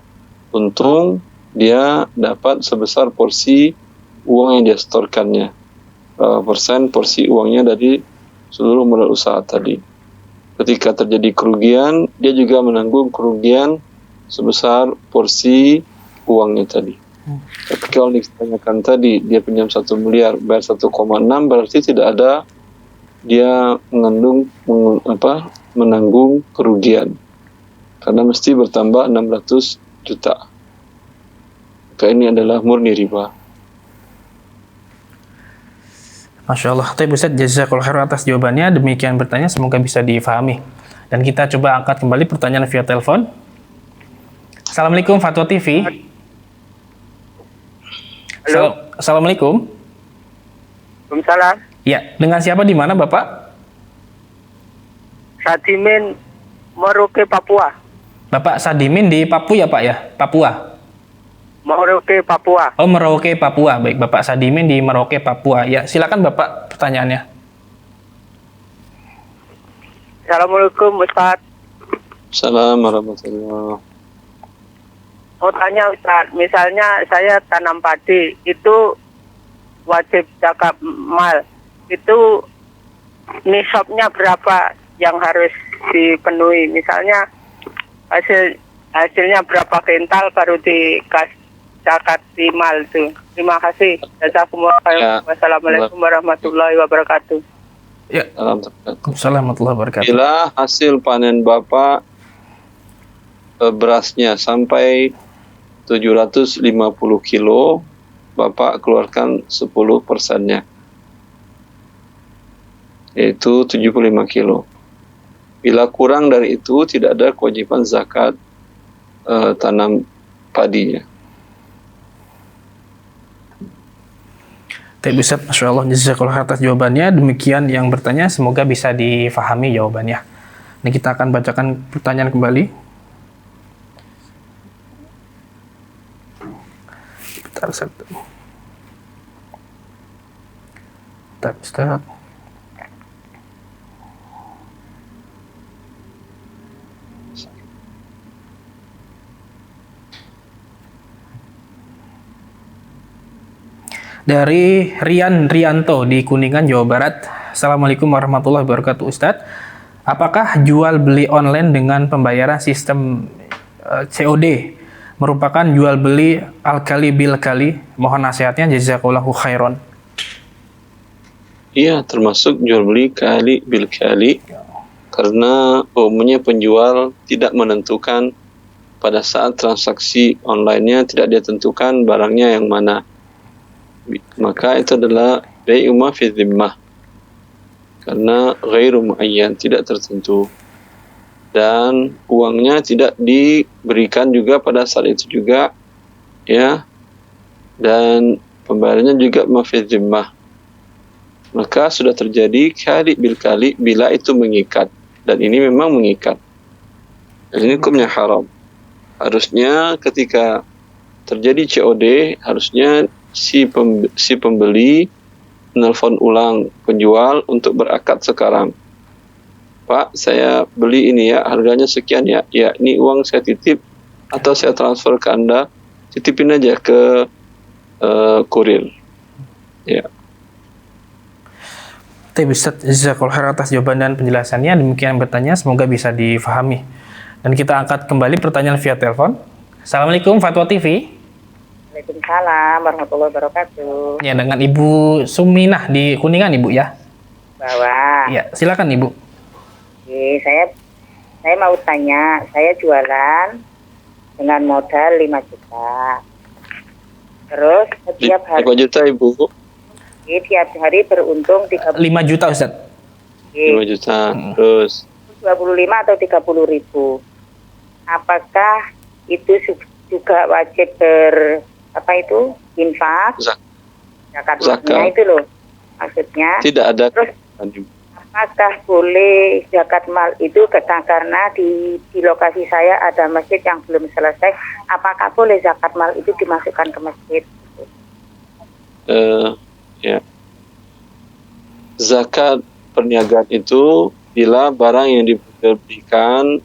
untung, dia dapat sebesar porsi uang yang dia setorkannya. Persen porsi uangnya dari seluruh modal usaha tadi. Ketika terjadi kerugian, dia juga menanggung kerugian sebesar porsi uangnya tadi. Tapi kalau ditanyakan tadi, dia pinjam 1 miliar, bayar 1,6, berarti tidak ada dia menanggung kerugian. Karena mesti bertambah 600 juta. Maka ini adalah murni riba. Masya Allah. Tapi Ustaz, jazakallahu khairan atas jawabannya. Demikian bertanya, semoga bisa difahami. Dan kita coba angkat kembali pertanyaan via telepon. Assalamualaikum Fatwa TV. Assalamualaikum. Waalaikumsalam. Ya, dengan siapa di mana Bapak? Sadimin Merauke, Papua. Bapak Sadimin di Papua ya Pak ya? Papua. Merauke, Papua. Oh, Merauke, Papua. Baik, Bapak Sadimin di Merauke, Papua. Ya, silakan Bapak pertanyaannya. Assalamualaikum Ustaz. Assalamualaikum warahmatullahi. Mau tanya Ustaz, misalnya saya tanam padi, itu wajib zakat mal. Itu nisabnya berapa yang harus dipenuhi? Misalnya hasilnya berapa kental baru dikasih zakat di mal itu. Terima kasih. Jazakumullah khairan. Wassalamualaikum warahmatullahi wabarakatuh. Ya. Assalamualaikum warahmatullahi wabarakatuh. Bila hasil panen Bapak berasnya sampai 750 kilo, Bapak keluarkan 10%-nya, yaitu 75 kilo. Bila kurang dari itu, tidak ada kewajiban zakat tanam padinya. Baik Ustaz, Masya Allah, jazakallah atas jawabannya. Demikian yang bertanya, semoga bisa difahami jawabannya. Ini kita akan bacakan pertanyaan kembali. Bentar, Ustaz. Dari Rianto di Kuningan, Jawa Barat. Assalamualaikum warahmatullahi wabarakatuh Ustadz. Apakah jual beli online dengan pembayaran sistem COD merupakan jual beli al-kali bil kali? Mohon nasihatnya, jazakallahu khairan. Iya, termasuk jual beli kali bil kali, karena umumnya penjual tidak menentukan pada saat transaksi online-nya, tidak dia tentukan barangnya yang mana. Maka itu adalah bai'u ma fi dhimmah, karena ghairu muayyan, tidak tertentu, dan uangnya tidak diberikan juga pada saat itu juga, ya, dan pembayarannya juga ma fi dhimmah. Maka sudah terjadi kali bil kali bila itu mengikat, dan ini memang mengikat, dan ini hukumnya haram. Harusnya ketika terjadi COD, harusnya si pembeli menelpon ulang penjual untuk berakad sekarang. Pak, saya beli ini ya, harganya sekian ya. Ya, ini uang saya titip atau saya transfer ke Anda. Titipin aja ke kurir. Ya. Ustaz, jazakallahu khairan atas jawaban dan penjelasannya. Demikian bertanya, semoga bisa difahami. Dan kita angkat kembali pertanyaan via telepon. Assalamualaikum Fatwa TV. Waalaikumsalam warahmatullahi wabarakatuh. Ya, dengan Ibu Suminah di Kuningan, Ibu ya. Bahwa. Ya, silakan Ibu. Oke, saya mau tanya, saya jualan dengan modal 5 juta. Terus setiap hari 5 juta Ibu. Tiap hari beruntung 5 juta Ustaz. 5 juta. Terus 25 atau 30 ribu. Apakah itu juga wajib infak? Zakatnya itu loh maksudnya. Tidak ada. Terus apakah boleh zakat mal itu karena di lokasi saya ada masjid yang belum selesai, apakah boleh zakat mal itu dimasukkan ke masjid? Ya. Zakat perniagaan itu bila barang yang diberikan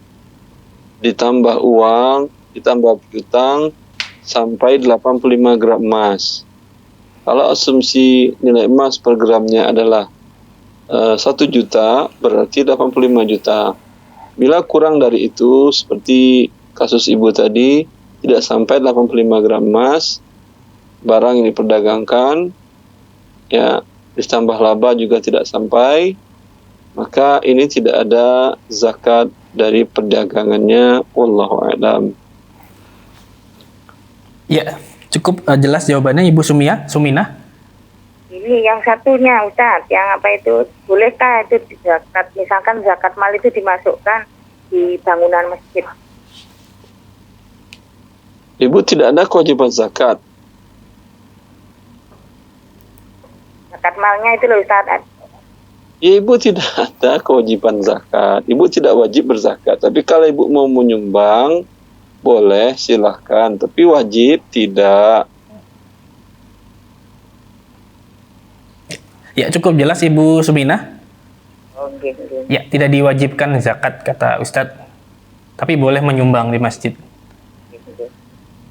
ditambah uang, ditambah piutang sampai 85 gram emas. Kalau asumsi nilai emas per gramnya adalah 1 juta, berarti 85 juta. Bila kurang dari itu, seperti kasus Ibu tadi, tidak sampai 85 gram emas, barang yang diperdagangkan, ya, ditambah laba juga tidak sampai, maka ini tidak ada zakat dari perdagangannya. Wallahu a'lam. Ya, cukup jelas jawabannya Ibu Suminah. Ini yang satunya Ustaz, yang apa itu, bolehkah itu zakat, misalkan zakat mal itu dimasukkan di bangunan masjid? Ibu tidak ada kewajiban zakat. zakat malnya itu loh Ustaz. Ya, ibu tidak ada kewajiban zakat. Ibu tidak wajib berzakat. Tapi kalau ibu mau menyumbang, boleh, silahkan. Tapi wajib tidak. Ya, cukup jelas Ibu Subina. Oh, gitu. Ya, tidak diwajibkan zakat kata Ustadz. Tapi boleh menyumbang di masjid.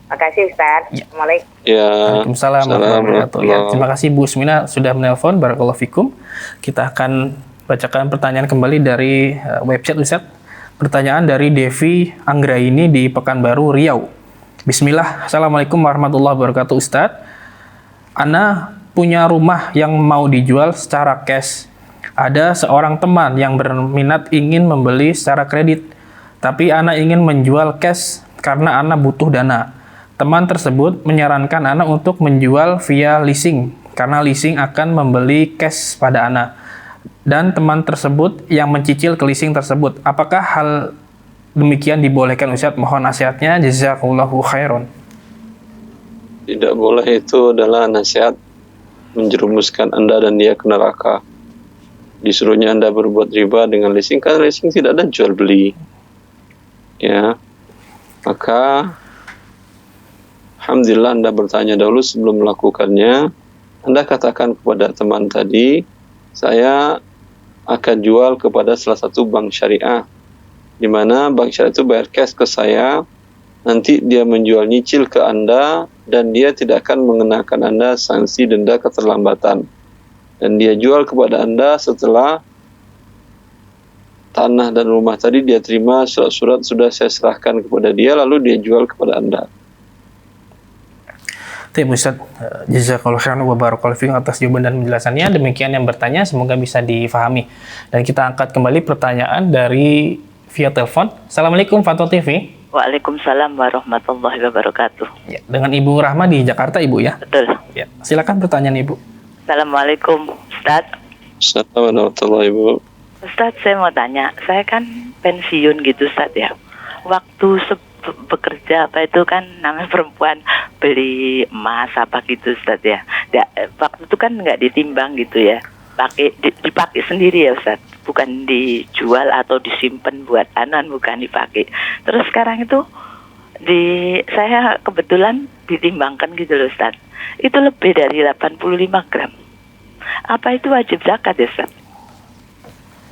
Makasih Ustaz. Ya. Assalamualaikum. Ya. Waalaikumsalam warahmatullahi wabarakatuh. Ya, terima kasih Bu Usmina sudah menelpon. Barakallahu fikum. Kita akan bacakan pertanyaan kembali dari website Ustaz. Pertanyaan dari Devi Anggraini di Pekanbaru, Riau. Bismillah. Assalamualaikum warahmatullahi wabarakatuh Ustaz. Ana punya rumah yang mau dijual secara cash. Ada seorang teman yang berminat ingin membeli secara kredit. Tapi Ana ingin menjual cash karena Ana butuh dana. Teman tersebut menyarankan Ana untuk menjual via leasing, karena leasing akan membeli cash pada Ana. Dan teman tersebut yang mencicil ke leasing tersebut. Apakah hal demikian dibolehkan Ustaz? Mohon nasihatnya. Jazakumullahu khairan. Tidak boleh, itu adalah nasihat menjerumuskan Anda dan dia ke neraka. Disuruhnya Anda berbuat riba dengan leasing, karena leasing tidak ada jual beli. Ya, maka alhamdulillah Anda bertanya dahulu sebelum melakukannya. Anda katakan kepada teman tadi, saya akan jual kepada salah satu bank syariah, di mana bank syariah itu bayar cash ke saya. Nanti dia menjual nyicil ke Anda dan dia tidak akan mengenakan Anda sanksi denda keterlambatan. Dan dia jual kepada Anda setelah tanah dan rumah tadi dia terima, surat-surat sudah saya serahkan kepada dia, lalu dia jual kepada Anda. Terima kasih Ustaz. Jazakallahu khairan wa barakallahu fiikum atas jawaban dan penjelasannya. Demikian yang bertanya, semoga bisa difahami. Dan kita angkat kembali pertanyaan dari via telepon. Assalamualaikum Fatwa TV. Waalaikumsalam warahmatullahi wabarakatuh. Ya, dengan Ibu Rahma di Jakarta, Ibu ya? Betul. Ya, silakan pertanyaan Ibu. Assalamualaikum Ustaz. Assalamualaikum Ibu. Ustaz, saya mau tanya, saya kan pensiun gitu Ustaz ya. Waktu bekerja apa itu kan namanya perempuan beli emas apa gitu Ustaz ya. Waktu itu kan nggak ditimbang gitu ya. Dipakai sendiri ya Ustaz. Bukan dijual atau disimpan buat anan, bukan dipakai. Terus sekarang itu saya kebetulan ditimbangkan gitu loh Ustaz. Itu lebih dari 85 gram. Apa itu wajib zakat ya Ustaz?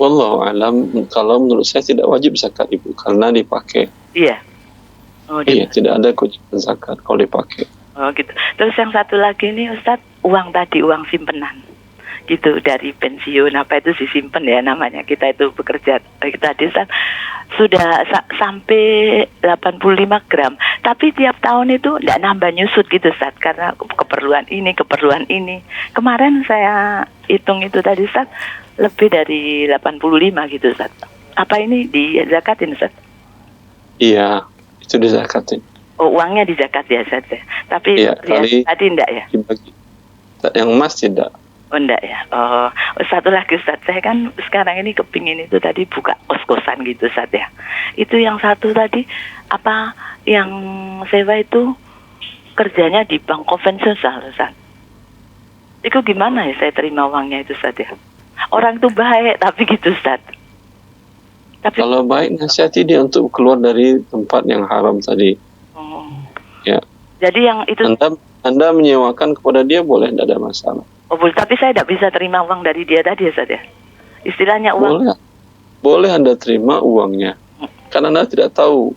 Wallahu alam, kalau menurut saya tidak wajib zakat Ibu karena dipakai. Iya. Oh, iya, tidak ada kewajiban zakat kalau dipakai. Oh gitu. Terus yang satu lagi nih Ustaz, uang simpenan. Gitu dari pensiun apa itu disimpan ya namanya. Kita itu bekerja tadi Ustaz sudah sampai 85 gram. Tapi tiap tahun itu enggak nambah nyusut gitu Ustaz karena keperluan ini. Kemarin saya hitung itu tadi Ustaz lebih dari 85 gitu Ustaz. Apa ini dizakatin Ustaz? Iya, itu dizakatin. Oh, uangnya dizakat ya Ustaz ya. Tapi iya, tadi enggak ya? Dibagi. Yang emas tidak. Oh enggak ya. Oh, satu lagi Ustaz, saya kan sekarang ini kepingin itu tadi buka kos-kosan gitu Ustaz ya. Itu yang satu tadi apa yang sewa itu kerjanya di bank konvensional Ustaz. Itu gimana ya saya terima uangnya itu Ustaz ya? Orang itu baik tapi gitu Ustaz. Tapi kalau baik nasihati dia untuk keluar dari tempat yang haram tadi. Ya. Jadi yang itu Anda menyewakan kepada dia boleh, tidak ada masalah. Oh, tapi saya tidak bisa terima uang dari dia tadi ya Ustaz ya. Istilahnya uang. Boleh Anda terima uangnya. Karena Anda tidak tahu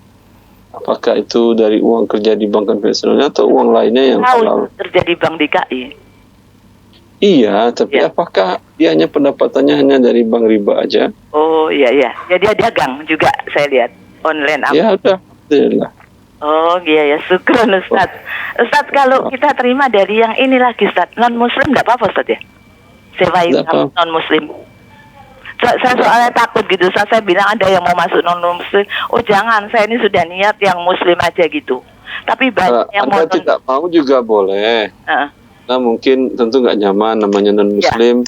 apakah itu dari uang kerja di bank konvensionalnya atau uang lainnya yang halal. Kerja di bank DKI. Iya, tapi apakah dia hanya pendapatannya hanya dari bank riba aja? Oh iya. Ya dia dagang juga saya lihat online. Ya udah, alhamdulillah. Oh iya ya, syukur Ustaz. Ustaz kalau kita terima dari yang ini lagi Ustaz, non muslim enggak apa-apa Ustaz ya? Sewain non muslim. Saya soalnya takut gitu Ustaz, saya bilang ada yang mau masuk non muslim. Oh jangan, saya ini sudah niat yang muslim aja gitu. Tapi banyak yang Anda tidak mau juga boleh. Nah mungkin tentu nggak nyaman namanya non muslim.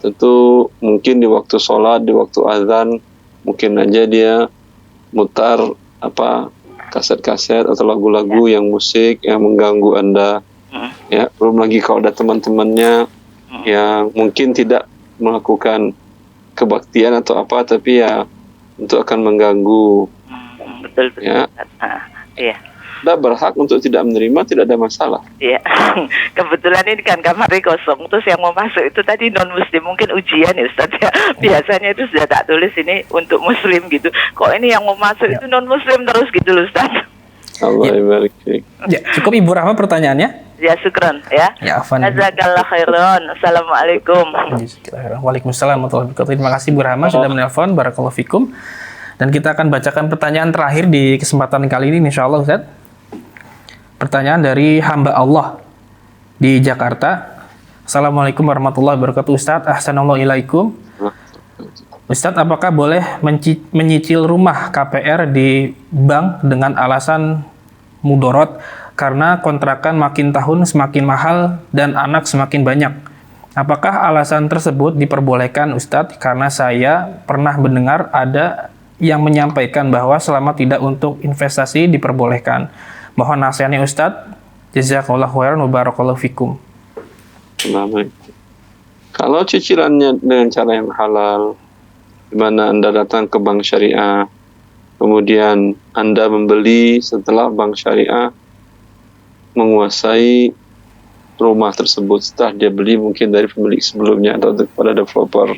Tentu mungkin di waktu sholat, di waktu azan, mungkin aja dia mutar kaset-kaset atau lagu-lagu yang musik yang mengganggu Anda. Ya, belum lagi kalau ada teman-temannya yang mungkin tidak melakukan kebaktian atau apa, tapi ya untuk akan mengganggu. Betul. Ya. Iya. Anda berhak untuk tidak menerima, tidak ada masalah. Iya. Kebetulan ini kan kamarnya kosong, terus yang mau masuk itu tadi non muslim, mungkin ujian ya Ustaz ya. Biasanya itu sudah tak tulis ini untuk muslim gitu. Kok ini yang mau masuk itu non muslim terus gitu loh Ustaz. Allah barik fiik. Ya, cukup Ibu Rahma pertanyaannya. Ya, syukran ya. Ya, afan. Jazakallah khairan. Assalamualaikum. Waalaikumsalam warahmatullahi wabarakatuh. Terima kasih Bu Rahma sudah menelpon. Barakallahu fikum. Dan kita akan bacakan pertanyaan terakhir di kesempatan kali ini insyaallah Ustaz. Pertanyaan dari hamba Allah di Jakarta. Assalamualaikum warahmatullahi wabarakatuh Ustaz. Ahsanallahu Ustaz, apakah boleh menyicil rumah KPR di bank dengan alasan mudorot karena kontrakan makin tahun semakin mahal dan anak semakin banyak? Apakah alasan tersebut diperbolehkan Ustadz? Karena saya pernah mendengar ada yang menyampaikan bahwa selama tidak untuk investasi diperbolehkan. Mohon nasihatnya Ustadz. Jazakallahu khairan wa barakallahu fikum. Kalau cicilannya dengan cara yang halal, di mana Anda datang ke bank syariah, kemudian Anda membeli setelah bank syariah menguasai rumah tersebut, setelah dia beli mungkin dari pemilik sebelumnya atau kepada developer,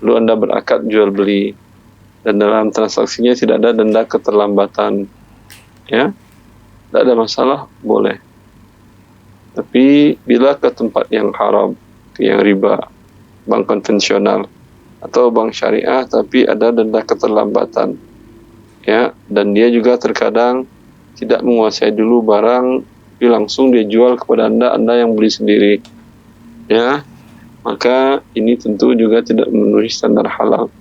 lalu Anda berakad jual beli, dan dalam transaksinya tidak ada denda keterlambatan, ya, tidak ada masalah, boleh. Tapi bila ke tempat yang haram, yang riba, bank konvensional atau bank syariah, tapi ada denda keterlambatan, ya, dan dia juga terkadang tidak menguasai dulu barang, tapi langsung dia jual kepada Anda yang beli sendiri, ya, maka ini tentu juga tidak memenuhi standar halal.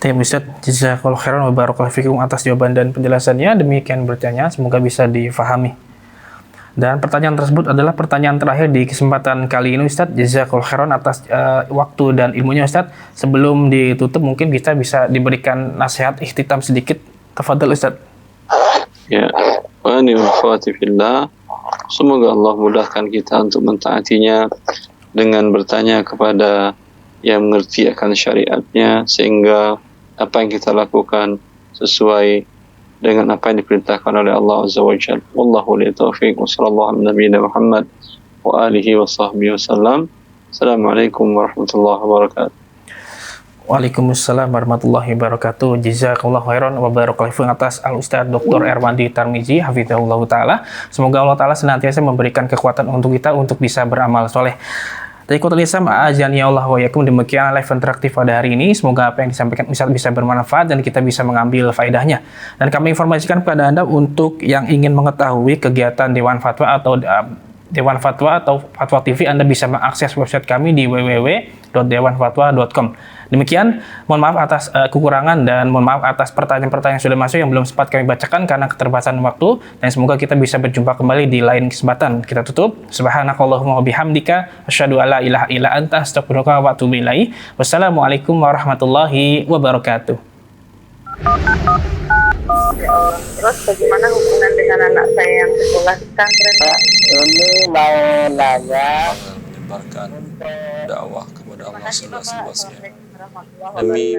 Terima kasih Jazakallahu khairan wa barakallahu fikum atas jawaban dan penjelasannya. Demikian bertanya, semoga bisa difahami. Dan pertanyaan tersebut adalah pertanyaan terakhir di kesempatan kali ini Ustadz. Jazakallahu khairan atas waktu dan ilmunya Ustadz. Sebelum ditutup mungkin kita bisa diberikan nasihat ikhtitam sedikit. Tafadhal Ustadz. Ya, wa ni'mati fillah. Semoga Allah mudahkan kita untuk mentaatinya dengan bertanya kepada yang mengerti akan syariatnya, sehingga apa yang kita lakukan sesuai dengan apa yang diperintahkan oleh Allah Azza wa Jalla. Wallahu li taufiq wa sallallahu ala nabiyina Muhammad wa alihi wa sahbihi wasallam. Assalamualaikum warahmatullahi wabarakatuh. Waalaikumsalam warahmatullahi wabarakatuh. Jazakallahu khairan wa barakallahu fikum atas Al-Ustaz Dr. Erwandi Tarmizi hafizahullah taala. Semoga Allah taala senantiasa memberikan kekuatan untuk kita untuk bisa beramal soleh. Dari Ikhwatul Islam, azani Allah wa yakum, demikian live interaktif pada hari ini. Semoga apa yang disampaikan Ustaz bisa bermanfaat dan kita bisa mengambil faedahnya. Dan kami informasikan kepada Anda untuk yang ingin mengetahui kegiatan Dewan Fatwa atau Fatwa TV, Anda bisa mengakses website kami di www.dewanfatwa.com. Demikian, mohon maaf atas kekurangan dan mohon maaf atas pertanyaan-pertanyaan yang sudah masuk yang belum sempat kami bacakan karena keterbatasan waktu, dan semoga kita bisa berjumpa kembali di lain kesempatan. Kita tutup. Subhanakallahumma wa bihamdika asyhadu alla ilaha illa anta astaghfiruka wa atubu ilaik. Wassalamualaikum warahmatullahi wabarakatuh. Ya Allah. Terus bagaimana hubungan dengan anak saya yang sekolah di pesantren? Ini mau nanya, menyebarkan dakwah kepada Allah seluas-luasnya demi